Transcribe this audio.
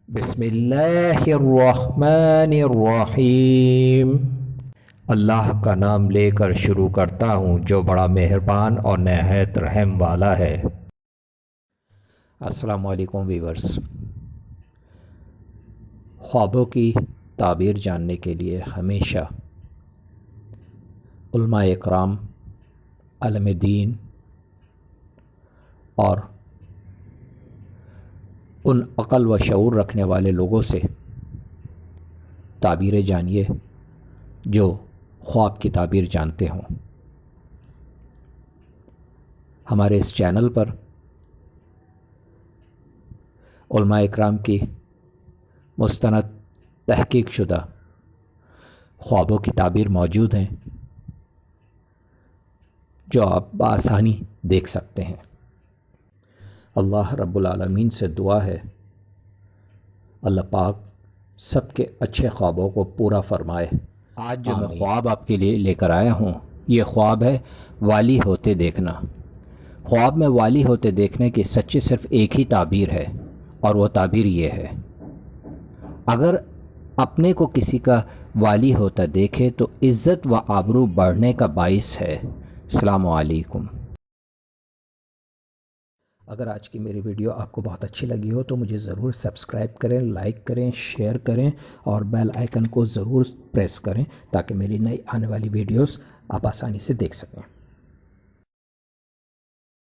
بسم اللہ الرحمن الرحیم۔ اللہ کا نام لے کر شروع کرتا ہوں جو بڑا مہربان اور نہایت رحم والا ہے۔ السلام علیکم ویورز۔ خوابوں کی تعبیر جاننے کے لیے ہمیشہ علماء اکرام، عالم دین اور ان عقل و شعور رکھنے والے لوگوں سے تعبیریں جانیے جو خواب کی تعبیر جانتے ہوں۔ ہمارے اس چینل پر علماء اکرام کی مستند تحقیق شدہ خوابوں کی تعبیر موجود ہیں جو آپ بآسانی دیکھ سکتے ہیں۔ اللہ رب العالمین سے دعا ہے اللہ پاک سب کے اچھے خوابوں کو پورا فرمائے۔ آج جو میں خواب آپ کے لیے لے کر آیا ہوں یہ خواب ہے والی ہوتے دیکھنا۔ خواب میں والی ہوتے دیکھنے کی سچی صرف ایک ہی تعبیر ہے اور وہ تعبیر یہ ہے، اگر اپنے کو کسی کا والی ہوتا دیکھے تو عزت و آبرو بڑھنے کا باعث ہے۔ السلام علیکم۔ اگر آج کی میری ویڈیو آپ کو بہت اچھی لگی ہو تو مجھے ضرور سبسکرائب کریں، لائک کریں، شیئر کریں اور بیل آئیکن کو ضرور پریس کریں تاکہ میری نئی آنے والی ویڈیوز آپ آسانی سے دیکھ سکیں۔